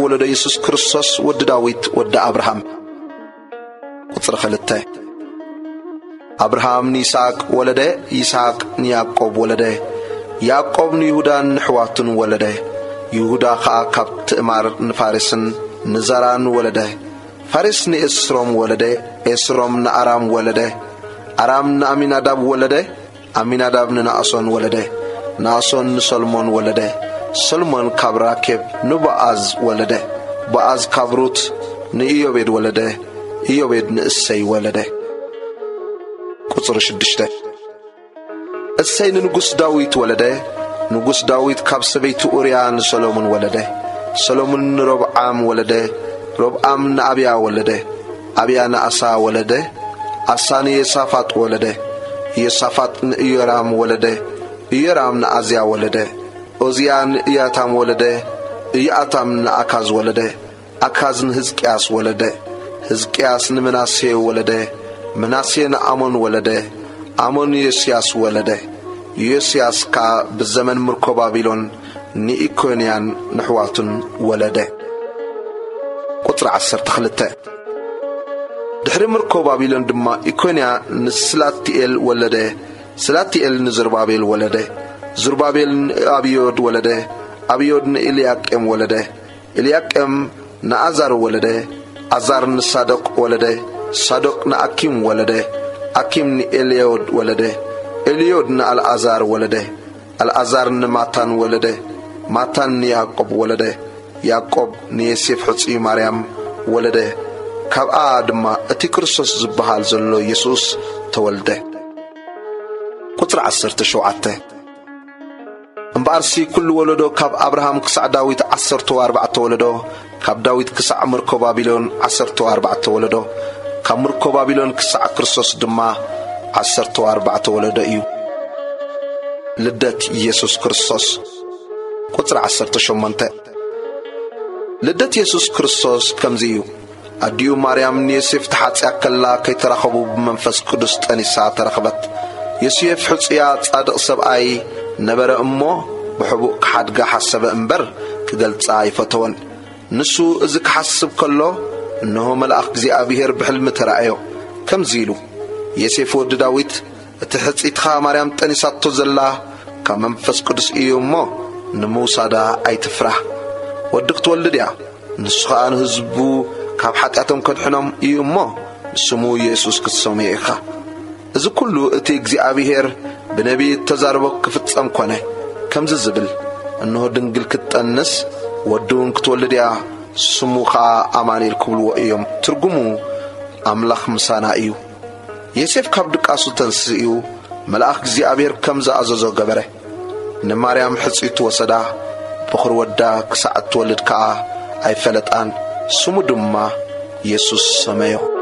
ولد يسوع كريستوس ود داويد ود أبراهام قصر خلته أبراهام نيساق ولده يساق نياقوب ولده يعقوب نيهودا نحواتن ولده يهودا خا كبت إمار نفارسن نزاران ولده فارس نإسروم ولده إسروم نأرام ولده أرام نأميناداب ولده أميناداب نأسون ولده نأسون سلمون ولده سلمون كابراكب نبعاز ولده بعاز كابروت نإيوبيد ولده إيوبيد نإسي ولده قصر شدشته السين نقص داويد ولده نقص داويد كاب سبيت أوريان سلمون ولده سلمون ربعام ولده ربعام نأبيا ولده أبيا نأسا ولده أساني يسافات ولده يسافات نإيرام ولده إيرام نأزيا ولده أوزيان إياتام ولده إياتام نأكاز ولده أكاز نهزكياس ولده هزكياس نمناسي ولده مناسي نأمون ولده أمون يسياس ولده يسياس كا بالزمن مركو بابيلون نإيكونيان نحواتن ولده قطر عسر تخلته دحر مركو بابيلون دما إيكونيا نسلاتيل ولده سلاتيل نزربابيل ولده زربابيل أبيود ولده أبيود نإلياكم ولده إلياكم نأزار ولده أزار نصادق ولده صادق نأكيم ولده أكيم نإليود ولده إليود نالأزار ولده الأزار نماتان ولده ماتان نياقوب ولده يعقوب نيسيف حصي مريم ولده كاب آدم أتي كريستوس زبحال زلو يسوس تولده قطر عسر تشوعته امبارسي كل ولدو كاب أبراهام كسع داويد 14 ولدو كاب داويد كسع مركو بابيلون 14 ولدو كاب مركو بابيلون كسع كريستوس دما 14 ولدو إيو لدت يسوس كريستوس قطر عسر تشومنته لدت يسوس كريستوس كمزيو أديو مريم نيسيف تحت أكلا كي ترخبوا بمنفس قدس تنسا ترخبت يسيف حصيات صادق سبعي نبر أمه بحبوك حدقا حسب انبر كدلت صايفتون نسو إذك حسب كله إنه ملأخ زي أبيهر بحلم ترأيه كم زيلو يسيف ود داويد تحت إتخا مريم تنسا تزلا كمنفس قدس إيو أمه نموسى دا أي تفرح ودك تولد يا نسخان هزبو كاب حتى كدحنم إيمو سمو يسوع كسميخا إذا كله أتيجزي أبيهر بنبي تزاربك كفتم كونه كم زبل إنه دنقل كتأنس ودون كتولد يا سموخا أماني الكبل وإيوم ترجمو أملاخ مسانا إيو يسيف كابدك أسو تنسيو ملاخ زي أبيهر كم زازو قبره نماريام حسيت وصدا بخور ودا كساعة تولد كا أي فلت آن سمو دما يسوس سميو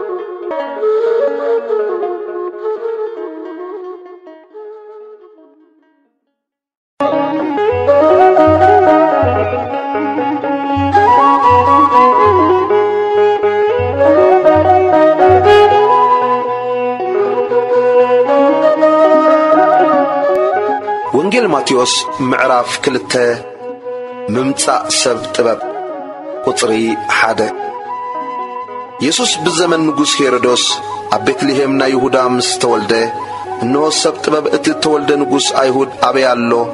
وانجيل ماتيوس معراف كلته ممتع سب طبب قطري حاده يسوس بالزمن نغوس هيرودوس أبيتليهم نا يهودا مستولده إنه سب طبب اتتولده نغوس أيهود أبيالو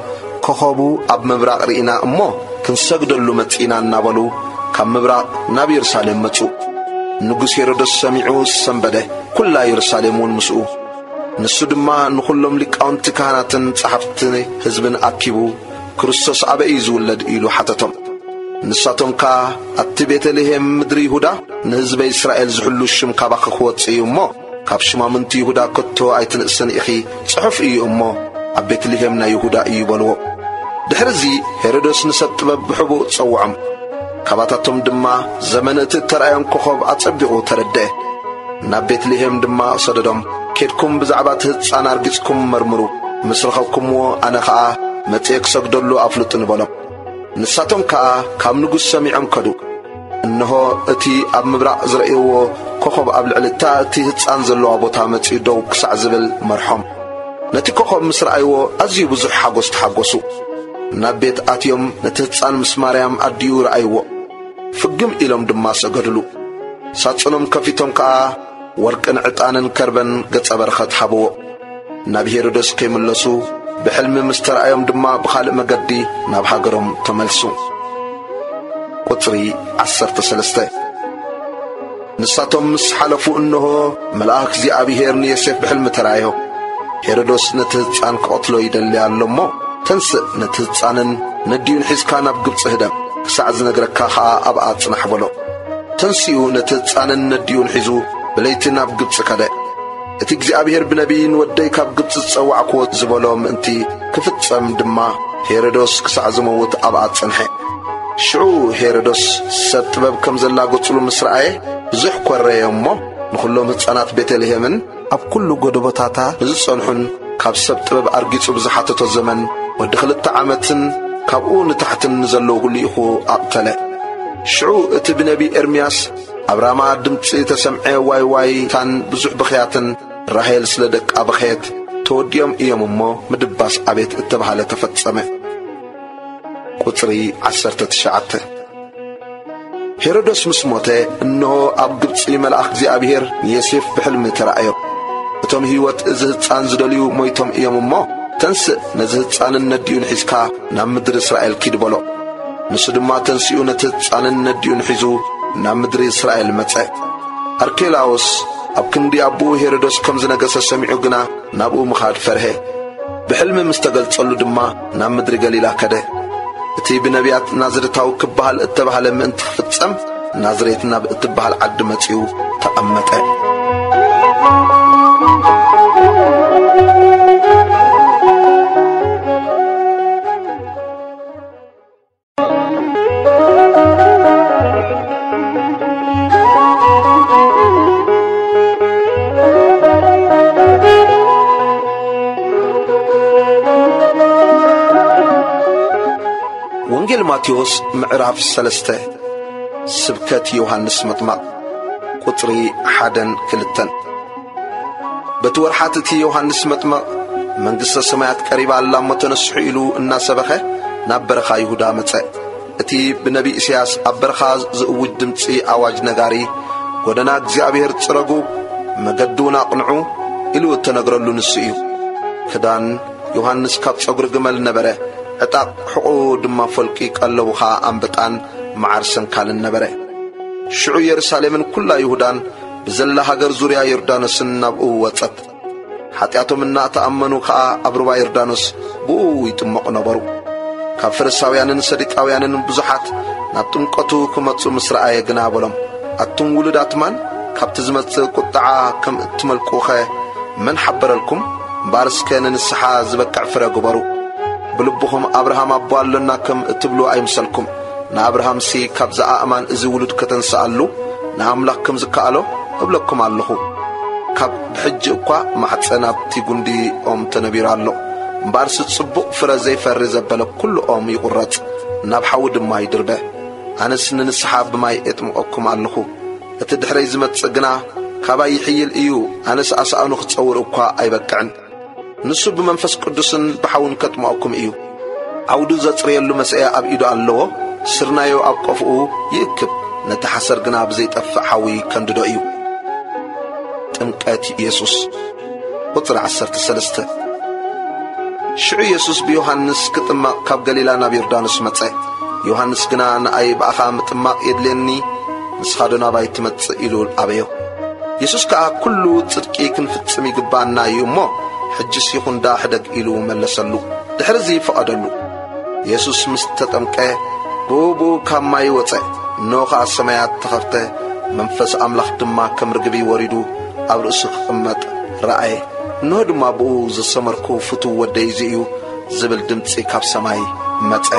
كخبو أب مبراق رئينا أمو كنسجدلو متئنا نابلو كم مبراق نبي يرسالم متو نغوس هيرودوس سمعو سنبده كل يرسالمون مسؤو نسودما نخلهم لك أنت كهنة صحفتني حزبن أكيبو كريستوس أبي زولد إلو حتتم نساتهم كا أتبيت لهم مدري يهودا نهزب إسرائيل زحلو الشم كابخ خوات إي أمو كاب شما منت يهودا كتو آيتن إسن إخي صحف إي أمو أبيت لهم نا يهودا إي بلو دحرزي هيرودوس نسطبب بحبو تصوعم كاباتاتهم دما زمن تترأيان كخوب أتصبقو ترده نبيت لهم دما صددهم كيدكم بزعبات هتصانا رجزكم مرمرو مسرخكم وأنا خا متيك سجدلو أفلطن بلو نساتهم كام نغوس سميعم كدو إنه أتي أب مبرع زرعيو كخب أب العلتا أتي هتصان زلو أبوتا متي دو كسع زبل مرحم نتي كخب مسرعيو أزي بزح حقوس تحقوسو نبيت آتيوم نتهتصان مسماريام أديو رأيو ፍግም ኢሎም ድማ ሰገድሉ ሳጽኖም ከፊቶም ከዓ ወርቅን ዕጣንን ከርበን ገጸ በረኸት ሃብዎ ናብ ሄሮድስ ከይምለሱ ብሕልሚ ምስ ተረኣዮም ድማ ብኻልእ መገዲ ናብ ሃገሮም ተመልሱ ቁጽሪ 13 ንሳቶም ምስ ሓለፉ እንሆ መልአክ እግዚኣብሔር ንዮሴፍ ብሕልሚ ተራእዮ ሄሮድስ ነቲ ህፃን ክቐትሎ ይደሊ ኣሎ እሞ ተንስእ ነቲ ህፃንን ነዲዩን ሒዝካ ናብ ግብፂ ህደም ክሳዕ ዝነግረካ ከዓ ኣብኣ ጽናሕ በሎ ተንስኡ ነቲ ህፃንን ነዲዩን ሒዙ ብለይቲ ናብ ግብፂ ከደ እቲ እግዚኣብሔር ብነቢይ ንወደይ ካብ ግብፂ ዝጸዋዕክዎ ዝበሎ ምእንቲ ክፍጸም ድማ ሄሮድስ ክሳዕ ዝመውት ኣብኣ ጽንሐ ሽዑ ሄሮድስ ሰብ ጥበብ ከም ዘላጐጽሉ ምስ ረአየ ብዙሕ ኰረየ እሞ ንኹሎም ህፃናት ቤተልሔምን ኣብ ኩሉ ጎደቦታታ ብዝጸንሑን ካብ ሰብ ጥበብ ኣርጊጹ ብዝሓተቶ ዘመን ወዲ 2 ዓመትን ካብኡ ንታሕትን ንዘለዉ ሁሉ ኢኹ ኣቕተለ ሽዑ እቲ ብነቢ ኤርምያስ ኣብራማ ድምፂ ተሰምዐ ዋይ ዋይታን ብዙሕ ብኽያትን ራሔል ስለ ደቃ በኸየት ተወዲኦም እዮም እሞ ምድባስ ኣቤት እተባሃለ ተፈጸመ ቁጽሪ 19 ሄሮድስ ምስ ሞተ እንሆ ኣብ ግብፂ መልአክ እግዚኣብሔር ንዮሴፍ ብሕልሚ ተራእዮ እቶም ህይወት እዚ ህፃን ዝደልዩ ሞይቶም እዮም እሞ ተንስእ ነዚ ህፃንን ነዲዩን ሒዝካ ናብ ምድሪ እስራኤል ኪድ በሎ ንሱ ድማ ተንስኡ ነቲ ህፃንን ነዲዩን ሒዙ ናብ ምድሪ እስራኤል መጸ ኣርኬላዎስ ኣብ ክንዲ ኣቦኡ ሄሮድስ ከም ዝነገሰ ሰሚዑ ግና ናብኡ ምኻድ ፈርሄ ብሕልሚ ምስ ተገልጸሉ ድማ ናብ ምድሪ ገሊላ ከደ እቲ ብነቢያት ናዝሬታዊ ክበሃል እተባሃለ ምእንቲ ክፍጸም ናዝሬት ናብ እትበሃል ዓዲ መጺኡ ተቐመጠ ወንጌል ማቴዎስ ምዕራፍ 3 ስብከት ዮሐንስ መጥምቅ ቁጥሪ 1-2 በትወርሓት እቲ ዮሐንስ መጥምቅ መንግሥተ ሰማያት ቀሪባ ኣላ እሞ ተነስሑ ኢሉ እናሰበኸ ናብ በረኻ ይሁዳ መጸ እቲ ብነቢ ኢሳያስ ኣብ በረኻ ዝእውጅ ድምፂ ኣዋጅ ነጋሪ ጎደና እግዚኣብሔር ጽረጉ መገዱን ኣቕንዑ ኢሉ እተነግረሉ ንሱ እዩ ክዳን ዮሐንስ ካብ ጸጉሪ ግመል ነበረ ዕጣቕ ሕቑ ድማ ፈልቂ ቀለቡኻ ኣንበጣን መዓርሰን ካልን ነበረ ሽዑ ኢየሩሳሌምን ኩላ ይሁዳን ብዘላ ሃገር ዙርያ ዮርዳኖስን ናብኡ ወጸት ኃጢአቶም እናተኣመኑ ከዓ ኣብ ሩባ ዮርዳኖስ ብኡ ይጥመቑ ነበሩ ካብ ፈሪሳውያንን ሰዲቃውያንን ብዙሓት ናብ ጥምቀቱ ክመጹ ምስ ረአየ ግና በሎም ኣቱም ውሉዳት ማን ካብቲ ዝመጽእ ቁጥዓ ከም እትመልኩኸ መን ሓበረልኩም እምበኣርስከ ንንስሓ ዝበቅዕ ፍረ ግበሩ ብልብኹም ኣብርሃም ኣቦ ኣለና ከም እትብሉ ኣይምሰልኩም ንኣብርሃም ሲ ካብ ዝኣእማን እዚ ውሉድ ከተንስኣሉ ንኣምላኽ ከም ዝከኣሎ እብለኩም ኣለኹ ካብ ብሕጂ እኳ ማሕፀን ኣብቲ ጉንዲ ኦም ተነቢሩ ኣሎ እምበኣርሲ ጽቡቕ ፍረ ዘይፈሪ ዘበለ ኩሉ ኦም ይቑረጽ ናብ ሓዊ ድማ ይድርበ ኣነስ ንንስሓ ብማይ እጥምቐኩም ኣለኹ እቲ ድሕረይ ዝመጽእ ግና ካባይ ይሕይል እዩ ኣነስ ኣስኣኑ ክጸውር እኳ ኣይበቅዕን ንሱ ብመንፈስ ቅዱስን ብሓውን ከጥምቐኩም እዩ ዓውዱ ዘጽርየሉ መስአ ኣብ ኢዱ ኣለዎ ስርናዮ ኣብ ቆፍኡ ይእክብ ነቲ ሓሰር ግና ብዘይጠፍእ ሓዊ ከንድዶ እዩ ጥምቀት ኢየሱስ ቁጥሪ 13 ሽዑ ኢየሱስ ብዮሐንስ ክጥመቕ ካብ ገሊላ ናብ ዮርዳኖስ መጸ ዮሐንስ ግና ንኣይ ብኣኻ ምጥማቕ የድልየኒ ንስኻ ዶ ናባይ ትመጽእ ኢሉ ኣበዮ ኢየሱስ ከዓ ኩሉ ጽድቂ ክንፍጽም ይግባአና እዩ እሞ ሕጅስ ይኹን ዳ ሕደግ ኢሉ መለሰሉ ድሕሪዚ ፈቐደሉ ኢየሱስ ምስ ተጠምቀ ብኡ ካብ ማይ ወፀ ኖኻ ሰማያት ተኸፍተ መንፈስ ኣምላኽ ድማ ከም ርግቢ ወሪዱ ኣብ ርእሱ ክቕመጥ ረአየ እንሆ ድማ ብኡ ዝሰመርኩ ፍቱው ወደይ እዚ እዩ ዝብል ድምፂ ካብ ሰማይ መጸ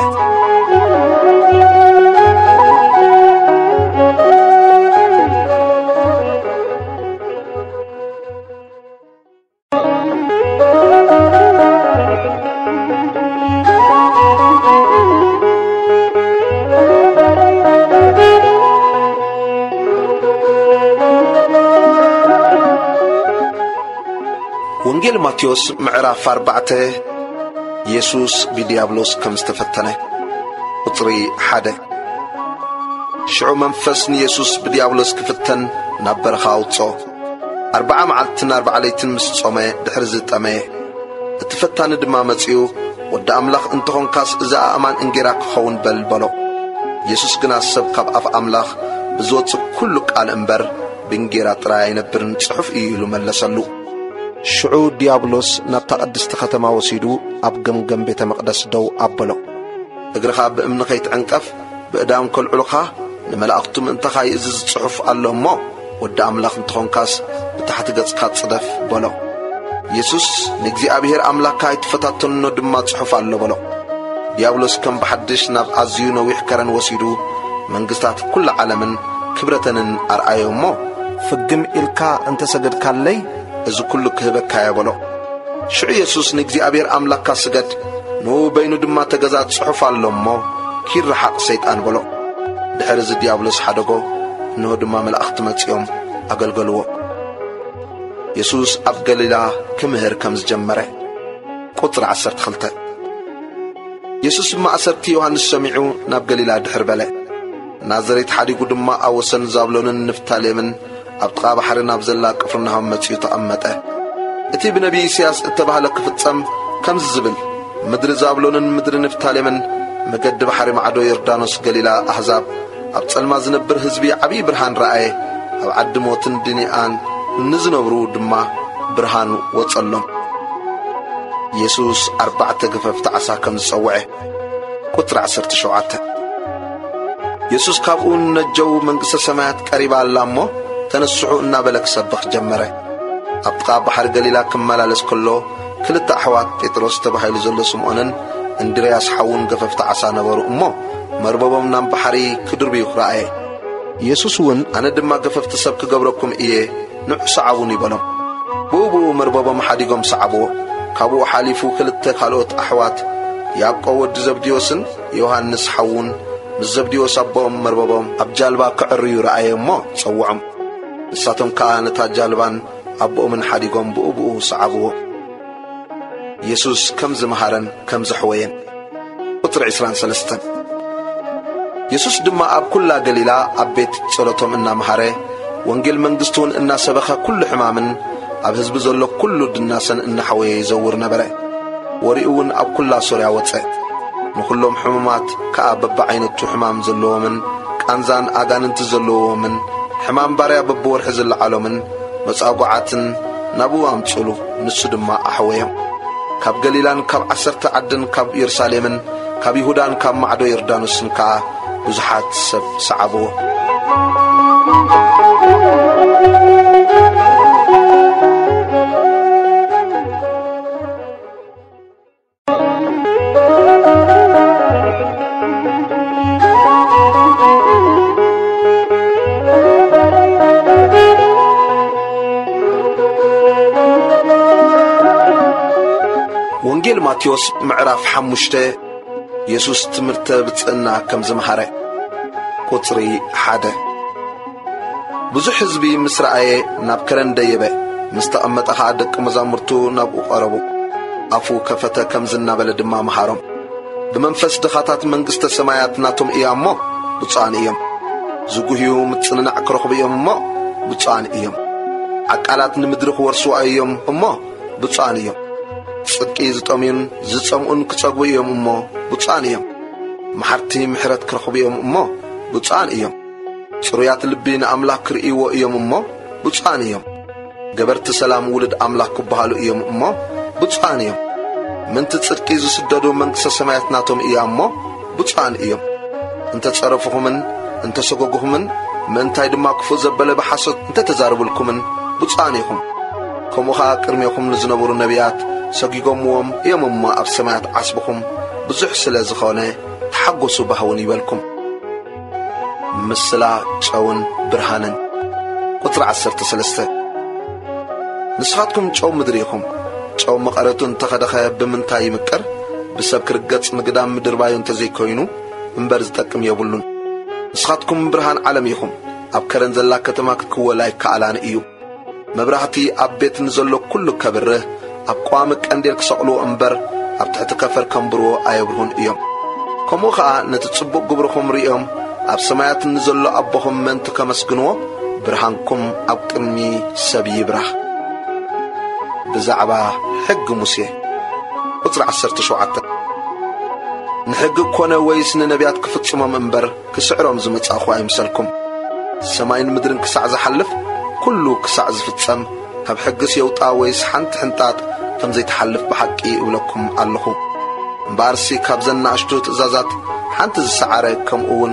ወንጌል ማቴዎስ ምዕራፍ 4 ኢየሱስ ብዲያብሎስ ከም ዝተፈተነ ቁጥሪ 1 ሽዑ መንፈስ ንኢየሱስ ብዲያብሎስ ክፍተን ናብ በረኻ ኣውፅኦ 40 መዓልትን 40 ለይትን ምስ ጾመ ድሕሪ ዝጠመ እቲ ፈታኒ ድማ መጺኡ ወዲ ኣምላኽ እንተኾንካስ እዛ ኣእማን እንጌራ ክኸውን በል በሎ ኢየሱስ ግን ሰብ ካብ ኣፍ ኣምላኽ ብዝወፅእ ኩሉ ቃል እምበር ብእንጌራ ጥራይ ኣይነብርን ጽሑፍ እዩ ኢሉ መለሰሉ ሽዑ ዲያብሎስ ናብታ ቅድስቲ ከተማ ወሲዱ ኣብ ገምገም ቤተ መቕደስ ደው ኣበሎ እግርኻ ብእምኒ ከይትዕንቀፍ ብእዳም ከልዑልኻ ንመላእኽቱ ምእንተኻ እዚ ዝጽሑፍ ኣሎ እሞ ወዲ ኣምላኽ እንተኾንካስ ብታሕቲ ገጽካ ጽደፍ በሎ ኢየሱስ ንእግዚአብሔር ኣምላክካ ኣይትፈታተኖ ድማ ጽሑፍ ኣሎ በሎ ዲያብሎስ ከም ብሓድሽ ናብ ኣዝዩ ነዊሕ ከረን ወሲዱ መንግስታት ኩሉ ዓለምን ክብረተንን ኣርኣዮ እሞ ፍግም ኢልካ እንተሰገድካለይ እዚ ኩሉ ክህበካ የበሎ ሽዑ ኢየሱስ ንእግዚአብሔር ኣምላክካ ስገድ ንበይኑ ድማ ተገዛ ጽሑፍ ኣሎ እሞ ኪርሓቕ ሰይጣን በሎ ድሕሪ እዚ ዲያብሎስ ሓደጎ እንሆ ድማ መላእኽቲ መጺኦም ኣገልገልዎ ኢየሱስ ኣብ ገሊላ ክምህር ከም ዝጀመረ ቁጥሪ 12 ኢየሱስ ማእሰርቲ ዮሐንስ ሰሚዑ ናብ ገሊላ ድሕር በለ ናዝሬት ሓዲጉ ድማ ኣብ ወሰን ዛብሎንን ንፍታሌምን ኣብ ጥቓ ባሕሪ ናብ ዘላ ቅፍርናሆም መጺኡ ተቐመጠ እቲ ብነቢይ ኢሳይያስ እተባህለ ክፍጸም ከምዚ ዝብል ምድሪ ዛብሎንን ምድሪ ንፍታሌምን መገዲ ባሕሪ ማዕዶ ዮርዳኖስ ገሊላ ኣሕዛብ ኣብ ጸልማ ዝነብር ህዝቢ ዓብዪ ብርሃን ረአየ ኣብ ዓዲ ሞትን ድኒኣን ንዝነብሩ ድማ ብርሃን ወጸሎም ኢየሱስ 4 ገፈፍቲ ዓሳ ከም ዝጸውዐ ቁጥሪ 17 ኢየሱስ ካብኡ ነጀው መንግሥተ ሰማያት ቀሪባ ኣላ እሞ ተነስሑ እናበለ ክሰብኽ ጀመረ ኣብ ጥቓ ባሕሪ ገሊላ ክመላለስ ከሎ ክልተ ኣሕዋት ጴጥሮስ ተባሂሉ ዘሎ ስምዖንን እንድርያስ ሓውን ገፈፍቲ ዓሳ ነበሩ እሞ መርበቦም ናብ ባሕሪ ክድርብዩ ረአየ ኢየሱስ እውን ኣነ ድማ ገፈፍቲ ሰብ ክገብረኩም እየ ንዑ ሰዓቡን ይበሎም ብኡብኡ መርበቦም ሓዲጎም ሰዓብዎ ካብኡ ሓሊፉ ክልተ ካልኦት ኣሕዋት ያዕቆብ ወዲ ዘብድዮስን ዮሐንስ ሓውን ምስ ዘብድዮስ ኣቦኦም መርበቦም ኣብ ጃልባ ክዕርዩ ረአየ እሞ ጸውዖም ንሳቶም ከዓ ነታ ጃልባን ኣቦኦምን ሓዲጎም ብኡብኡ ሰዓብዎ ኢየሱስ ከም ዝመሃረን ከም ዘሕወየን ቁጥሪ 23 ኢየሱስ ድማ ኣብ ኩላ ገሊላ ኣብ ቤት ጸሎቶም እናመሃረ ወንጌል መንግሥቱን እናሰበኸ ኩሉ ሕማምን ኣብ ህዝቢ ዘሎ ኩሉ ድናሰን እናሐወየ ይዘውር ነበረ ወሪኡውን ኣብ ኩላ ሶርያ ወፀ ንኹሎም ሕሙማት ከዓ በብዓይነቱ ሕማም ዘለዎምን ቃንዛን ኣጋንንቲ ዘለዎምን ሕማም ባርያ በብወርሒ ዝለዓሎምን መጻጓዓትን ናብኡ ኣምጽሉ ንሱ ድማ ኣሕወዮም ካብ ገሊላን ካብ 10 ዓድን ካብ ኢየሩሳሌምን ካብ ይሁዳን ካብ ማዕዶ ዮርዳኖስን ከዓ ብዙሓት ሰብ ሰዓብዎ ወንጌል ማቴዎስ ምዕራፍ 5 ኢየሱስ ትምህርተ ብጽዕና ከም ዝመሃረ ቁጥሪ 1 ብዙሕ ህዝቢ ምስ ረአየ ናብ ከረን ደየበ ምስ ተቐመጠ ኸዓ ደቂ መዛሙርቱ ናብኡ ቐረቡ ኣፉ ከፈተ ከም ዝናበለ ድማ መሃሮም ብመንፈስ ድኻታት መንግሥተ ሰማያት ናቶም እያ እሞ ብፁዓን እዮም ዝጉህዩ ምጽንናዕ ክረኽቡ እዮም እሞ ብፁዓን እዮም ዓቃላት ንምድሪ ክወርስዋ እዮም እሞ ብፁዓን እዮም ጽድቂ ዝጠምዩን ዝጸምኡን ክጸግቡ እዮም እሞ ብፁዓን እዮም መሓርቲ ምሕረት ክረኽቡ እዮም እሞ ብፁዓን እዮም ጽሩያት ልቢ ንኣምላኽ ክርእይዎ እዮም እሞ ብፁዓን እዮም ገበርቲ ሰላም ውልድ ኣምላኽ ክበሃሉ እዮም እሞ ብፁዓን እዮም ምንቲ ጽድቂ ዝስደዱ መንግሥተ ሰማያት ናቶም እያ እሞ ብፁዓን እዮም እንተ ጸረፍኹምን እንተ ሰጎግኹምን ምእንታይ ድማ ክፉእ ዘበለ ብሓሶት እንተ ተዛርብልኩምን ብፁዓን ኢኹም ከምኡ ኸዓ ቅድሜኹም ንዝነበሩ ነቢያት ሰጊጎምዎም እዮም እሞ ኣብ ሰማያት ዓስብኹም ብዙሕ ስለ ዝኾነ ተሓጐሱ ባህውን ይበልኩም ምስላ ጨውን ብርሃንን ቁጥሪ 13 ንስኻትኩም ጨው ምድሪ ኢኹም ጨው መቐረቱ እንተኸደኸ ብምንታይ ይምቅር ብሰብ ክርገጽ ምግዳም ምድር ባዮ እንተዘይኮይኑ እምበር ዝጠቅም የብሉን ንስኻትኩም ብርሃን ዓለም ኢኹም ኣብ ከረን ዘላ ከተማ ክትክወላ ይከኣላን እዩ መብራህቲ ኣብ ቤት ንዘሎ ኩሉ ከብርህ ኣብ ቋሚ ቀንዴል ክሰቕልዎ እምበር ኣብ ትሕቲ ከፈር ከንብርዎ ኣየብርሁን እዮም ከምኡ ኸዓ ነቲ ጽቡቕ ግብርኹም ርኦም ኣብ ሰማያት ንዘሎ ኣቦኹም ምእንቲ ከመስግንዎ ብርሃንኩም ኣብ ቅድሚ ሰብ ይብራህ። ብዛዕባ ሕጊ ሙሴ ቁጽሪ 17 ንሕጊ ኮነ ወይስ ንነቢያት ክፍጽሞም እምበር ክስዕሮም ዝመጻኹ ኣይምሰልኩም። ሰማይን ምድርን ክሳዕ ዝሓልፍ ኩሉ ክሳዕ ዝፍጸም ካብ ሕጊስ የውጣ ወይስ ሓንቲ ሕንጣጥ ከም ዘይተሓልፍ ብሓቂ እብለኩም ኣለኹ። እምበኣርሲ ካብ ዘናእሽቱ ትእዛዛት ሓንቲ ዝሰዓረ ከምኡውን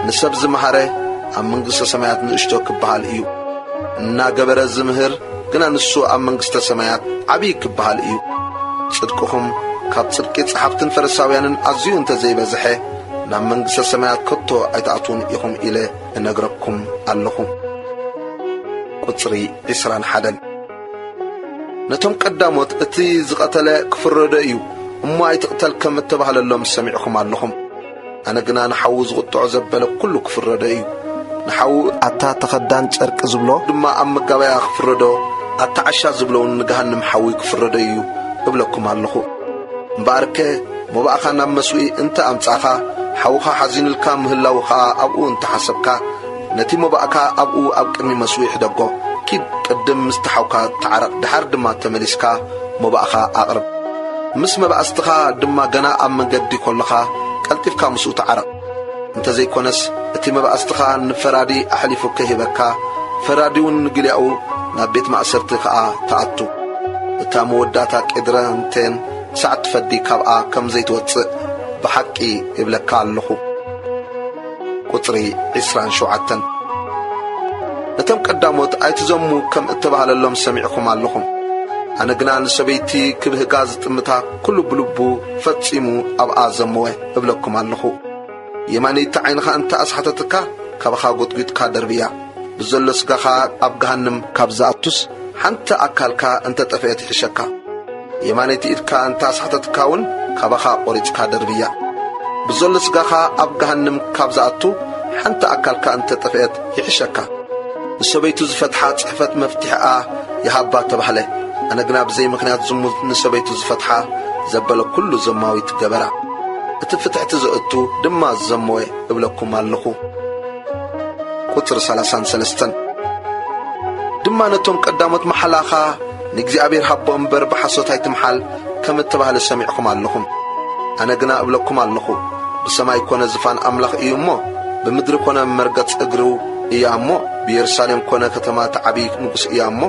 ንሰብ ዝመሃረ ኣብ መንግሥተ ሰማያት ንእሽቶ ክበሃል እዩ። እናገበረ ዝምህር ግና ንሱ ኣብ መንግሥተ ሰማያት ዓብዪ ክበሃል እዩ። ጽድቅኹም ካብ ጽድቂ ጸሓፍትን ፈሪሳውያንን ኣዝዩ እንተዘይበዝሐ ናብ መንግሥተ ሰማያት ከቶ ኣይተኣትውን ኢኹም ኢለ እነግረኩም ኣለኹ። ቁጽሪ 21 ነቶም ቀዳሞት እቲ ዝቐተለ ክፍረዶ እዩ እሞ ኣይትቕተል ከም እተባህለሎም ሰሚዕኹም ኣለኹም። ኣነ ግና ንሓዉ ዝቕጥዖ ዘበለ ኩሉ ክፍረዶ እዩ። ንሓዉ ኣታ ተኸዳን ጨርቂ ዝብሎ ድማ ኣብ መጋበያ ክፍረዶ፣ ኣታ ዓሻ ዝብለውን ንገሃንም ሓዊ ክፍረዶ እዩ እብለኩም ኣለኹ። እምበኣርከ መባእኻ ናብ መስዊኢ እንተ ኣምጻኻ ሓውኻ ሓዚኑልካ ምህላው ኸዓ ኣብኡ እንተሓሰብካ ነቲ መባእካ ኣብኡ ኣብ ቅድሚ መስዊዕ ደጎ ኪድ ቅድም ምስ ተሓውካ ተዓረቕ ድሓር ድማ ተመሊስካ መባእኻ ኣቕርብ። ምስ መባእስትኻ ድማ ገና ኣብ መንገዲ ኮለኻ ቀልጢፍካ ምስኡ ተዓረቕ። እንተዘይኮነስ እቲ መባእስትኻ ንፈራዲ ኣሕሊፉ ከሂበካ ፈራዲውን ንግልያኡ ናብ ቤት ማእሰርቲ ከዓ ተኣቱ። እታ መወዳታ ቄድረንቴን ክሳዕ ትፈዲ ካብኣ ከም ዘይትወፅእ ብሓቂ ይብለካ ኣለኹ። ቁጽሪ 27 ነቶም ቀዳሞት ኣይትዘሙ ከም እተባህለሎም ሰሚዕኹም ኣለኹም። ኣነ ግና ንሰበይቲ ክብህጋ ዝጥምታ ኩሉ ብልቡ ፈጺሙ ኣብኣ ዘመወ እብለኩም ኣለኹ። የማነይቲ ዓይንኻ እንተ ኣስሓተትካ ካብኻ ጐጥጒጥካ ደርብያ። ብዘሎ ስጋኻ ኣብ ገሃንም ካብ ዝኣቱስ ሓንቲ ኣካልካ እንተ ጠፍአት ይሕሸካ። የማነይቲ ኢድካ እንተ ኣስሓተትካውን ካብኻ ቖሪጽካ ደርብያ። ብዘሎ ስጋኻ ኣብ ገሃንም ካብ ዝኣቱ ሓንቲ ኣካልካ እንተ ጠፍአት ይሕሸካ። ንሰበይቱ ዝፈትሓ ጽሕፈት መፍትሕኣ ይሃባ ተባህለ። ኣነ ግና ብዘይ ምኽንያት ዝሙት ንሰበይቱ ዝፈትሓ ዘበለ ኩሉ ዘማዊት ገበራ። እቲ ፍትሕቲ ዘእቱ ድማ ዘመወ እብለኩም ኣለኹ። ቁጽሪ 33 ድማ ነቶም ቀዳሞት መሓላኻ ንእግዚአብሔር ሃቦ እምበር ብሓሶት ኣይትምሓል ከም እተባህለ ሰሚዕኹም ኣለኹም። ኣነ ግና እብለኩም ኣለኹ ብሰማይ ኮነ ዝፋን ኣምላኽ እዩ እሞ ብምድሪ ኮነ መርገጽ እግሩ እያ እሞ ብየሩሳሌም ኮነ ከተማ ተዓቢይ ንጉሥ እያ እሞ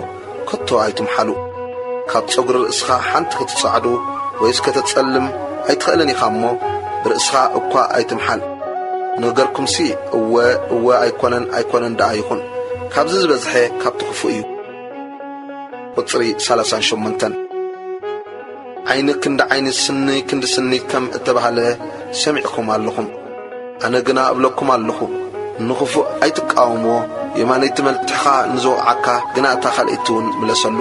ከቶ ኣይትምሓሉ። ካብ ጸጉሪ ርእስኻ ሓንቲ ክትጻዕዱ ወይስ ከተጸልም ኣይትኽእልን ኢኻ እሞ ብርእስኻ እኳ ኣይትምሓል። ንገርኩምሲ እወ ኣይኮነን ደኣ ይኹን። ካብዚ ዝበዝሐ ካብቲ ክፉእ እዩ። ቁጽሪ 38 ዓይኒ ክንዲ ዓይኒ ስኒ ክንዲ ስኒ ከም እተባህለ ሰሚዕኹም ኣለኹም። ኣነ ግና እብለኩም ኣለኹ ንኽፉእ ኣይትቃወምዎ። የማነይቲ መልትሕኻ ንዝወቕዓካ ግና እታ ካልእቲ እውን ምለሰሉ።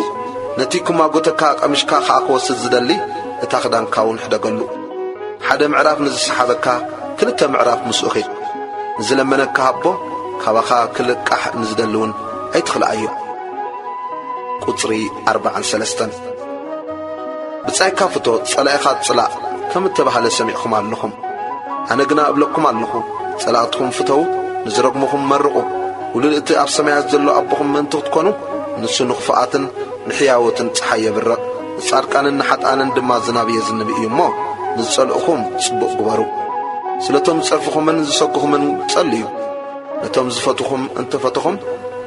ነቲ ኩማጎተካ ቀምሽካ ኸዓ ክወስድ ዝደሊ እታ ኽዳንካውን ሕደገሉ። ሓደ ምዕራፍ ንዝሰሓበካ ክልተ ምዕራፍ ምስኡ ኺድ። ንዝለመነካ ሃቦ ካባኻ ክልቃሕ ንዝደልውን ኣይትኽልኣዮ። ቁጽሪ 43 ብጻይካ ፍቶ ጸላኢኻ ጽላእ ከም እተባህለ ሰሚዕኹም ኣለኹም። ኣነ ግና እብለኩም ኣለኹ ጸላእትኩም ፍተው፣ ንዝረግሙኹም መርቑ። ውሉድ እቲ ኣብ ሰማያት ዘሎ ኣቦኹም ምእንቲ ክትኮኑ ንሱ ንኽፉኣትን ንሕያወትን ፀሓይ የብረቕ። ንጻድቃንን ንሓጣንን ድማ ዝናብ የዝንብ እዩ እሞ ንዝጸልእኹም ጽቡቕ ግበሩ። ስለቶም ዝጸርፍኹምን ዝሰግኹምን ጸልዩ። ነቶም ዝፈትኹም እንተፈትኹም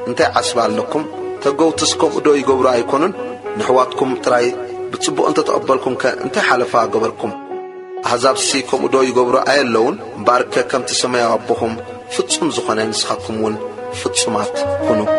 እንታይ ዓስባ ኣለኩም? ተገውትስ ከምኡ ዶ ይገብሩ ኣይኮኑን? ንሕዋትኩም ጥራይ ብጽቡቕ እንተተቐበልኩም ከ እንታይ ሓለፋ ገበርኩም? ኣሕዛብሲ ከምኡ ዶ ይገብሩ ኣየለውን? እምበኣርከ ከምቲ ሰማያዊ ኣቦኹም ፍጹም ዝኾነ ንስኻትኩም እውን ፍጹማት ሁኑ።